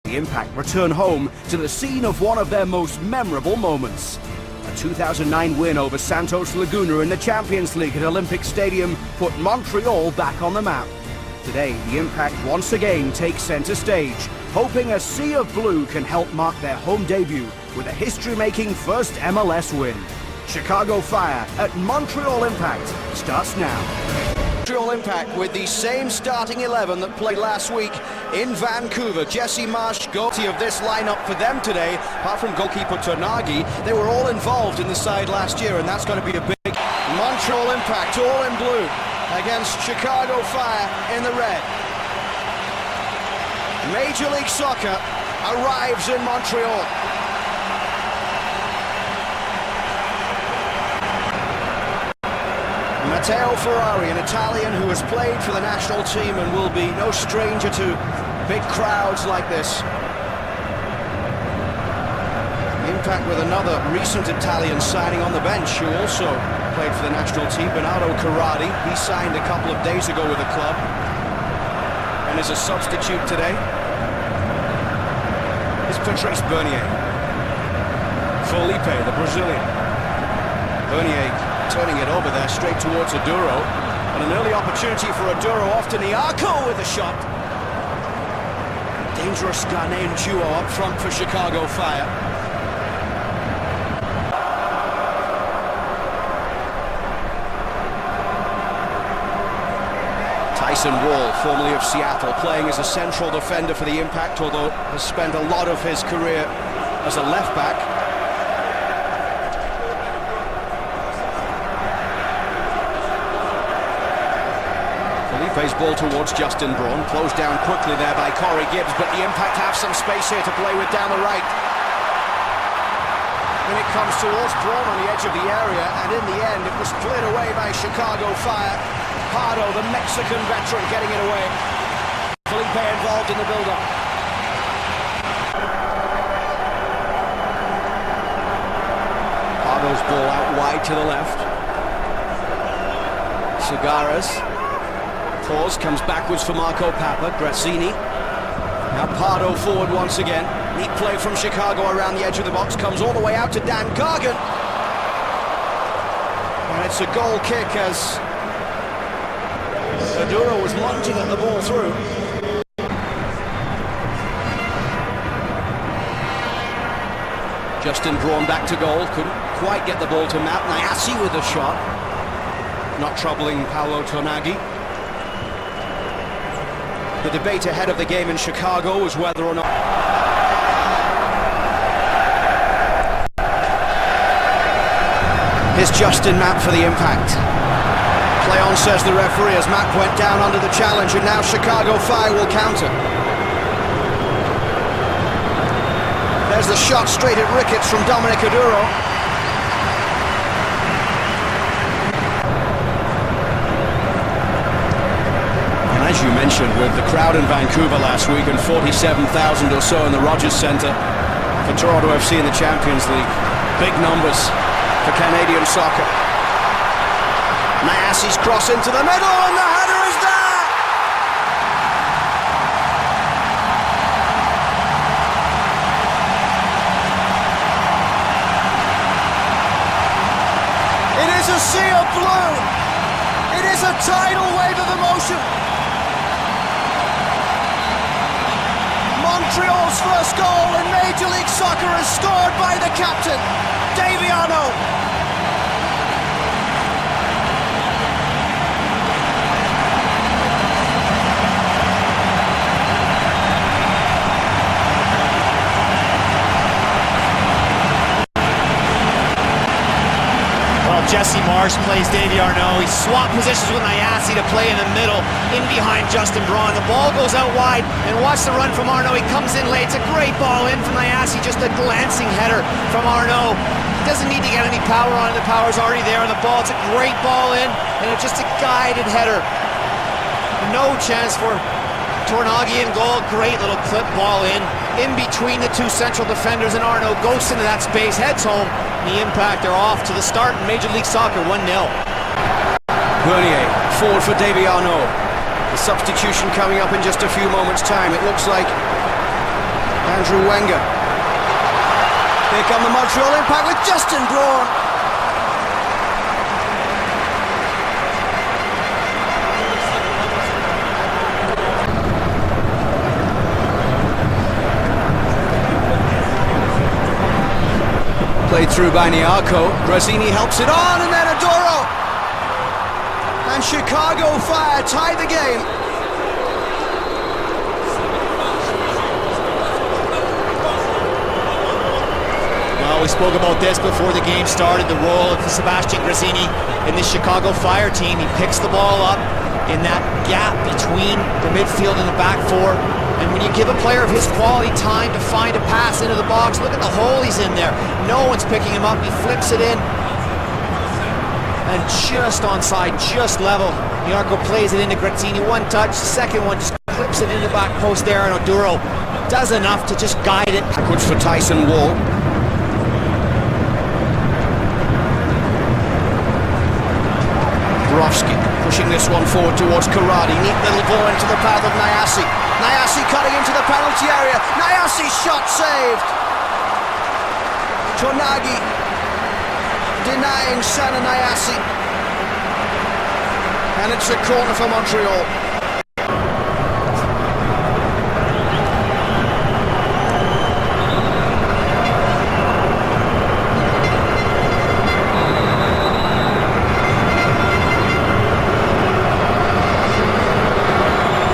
The Impact return home to the scene of one of their most memorable moments. A 2009 win over Santos Laguna in the Champions League at Olympic Stadium put Montreal back on the map. Today, the Impact once again takes center stage, hoping a sea of blue can help mark their home debut with a history-making first MLS win. Chicago Fire at Montreal Impact starts now. Montreal Impact with the same starting 11 that played last week in Vancouver. Jesse Marsch, goalkeeper of this lineup for them today. Apart from goalkeeper Tornaghi, they were all involved in the side last year, and that's going to be a big Montreal Impact, all in blue, against Chicago Fire in the red. Major League Soccer arrives in Montreal. Matteo Ferrari, an Italian who has played for the national team and will be no stranger to big crowds like this. Impact with another recent Italian signing on the bench who also played for the national team, Bernardo Corradi. He signed a couple of days ago with the club and is a substitute today. It's Patrice Bernier. Felipe, the Brazilian. Bernier turning it over there straight towards Aduro, and an early opportunity for Aduro off to Niako with a shot. Dangerous Ghanaian duo up front for Chicago Fire. Tyson Wall, formerly of Seattle, playing as a central defender for the Impact, although has spent a lot of his career as a left back. Felipe's ball towards Justin Braun, closed down quickly there by Corey Gibbs, but the Impact have some space here to play with down the right. And it comes towards Braun on the edge of the area, and in the end it was cleared away by Chicago Fire. Pardo, the Mexican veteran, getting it away. Felipe involved in the build-up. Pardo's ball out wide to the left. Segarras. Pause, comes backwards for Marco Papa. Grazzini. Now Pardo forward once again. Neat play from Chicago around the edge of the box. Comes all the way out to Dan Gargan. And it's a goal kick as Aduro was lunging at the ball through. Justin Braun back to goal. Couldn't quite get the ball to Matt Nyasi with a shot. Not troubling Paolo Tornaghi. The debate ahead of the game in Chicago was whether or not... Here's Justin Matt for the Impact. Play on, says the referee, as Matt went down under the challenge, and now Chicago Fire will counter. There's the shot straight at Ricketts from Dominic Aduro. As you mentioned, with the crowd in Vancouver last week and 47,000 or so in the Rogers Centre for Toronto FC in the Champions League, big numbers for Canadian soccer. Nyasi's cross into the middle, and the header is there! It is a sea of blue! It is a tidal wave of emotion! Montreal's first goal in Major League Soccer is scored by the captain, Daviano. Jesse Marsch plays Davy Arnaud. He swapped positions with Nyasi to play in the middle, in behind Justin Braun. The ball goes out wide, and watch the run from Arnaud. He comes in late. It's a great ball in from Nyasi. Just a glancing header from Arnaud. He doesn't need to get any power on it. The power's already there on the ball. It's a great ball in, and it's just a guided header. No chance for Tornaghi in goal. Great little clip ball in between the two central defenders, and Arnaud goes into that space, heads home. The Impact are off to the start in Major League Soccer, 1-0. Bernier, forward for Davy Arnaud. The substitution coming up in just a few moments' time. It looks like Andrew Wenger. Here come the Montreal Impact with Justin Braun. Played through by Niarco. Grazzini helps it on, and then Adoro. And Chicago Fire tie the game. Well, we spoke about this before the game started, the role of Sebastian Grazzini in this Chicago Fire team. He picks the ball up in that gap between the midfield and the back four. And when you give a player of his quality time to find a pass into the box, look at the hole he's in there. No one's picking him up. He flips it in. And just onside, just level. Niarco plays it into Grazzini. One touch. Second one just clips it into the back post there. And Oduro does enough to just guide it. Backwards for Tyson Wall. Borowski pushing this one forward towards Karadi. Neat little ball into the path of Nyasi. Nyasi cutting into the penalty area. Nyasi shot saved. Tonagi denying Sana Nyasi. And it's a corner for Montreal.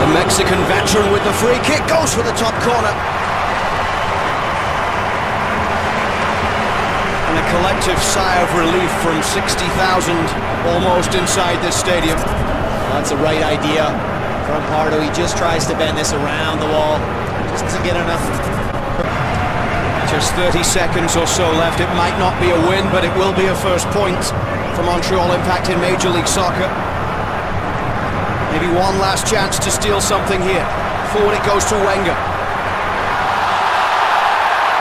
The Mexican veteran with the free kick goes for the top corner. And a collective sigh of relief from 60,000 almost inside this stadium. That's a right idea from Pardo. He just tries to bend this around the wall. Just doesn't get enough. Just 30 seconds or so left. It might not be a win, but it will be a first point for Montreal Impact in Major League Soccer. Maybe one last chance to steal something here. Forward it goes to Wenger.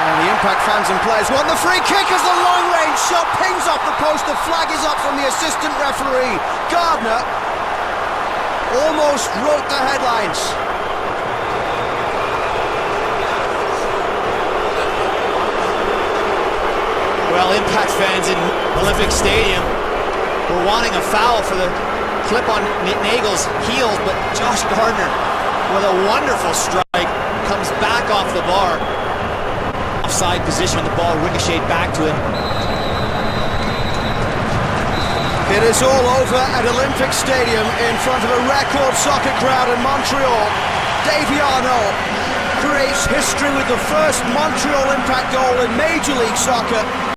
And the Impact fans and players want the free kick as the long-range shot pings off the post. The flag is up from the assistant referee. Gardner almost wrote the headlines. Well, Impact fans in Olympic Stadium were wanting a foul for the clip on Nagel's heels, but Josh Gardner, with a wonderful strike, comes back off the bar. Offside position, the ball ricocheted back to him. It is all over at Olympic Stadium in front of a record soccer crowd in Montreal. Davy Arnault creates history with the first Montreal Impact goal in Major League Soccer.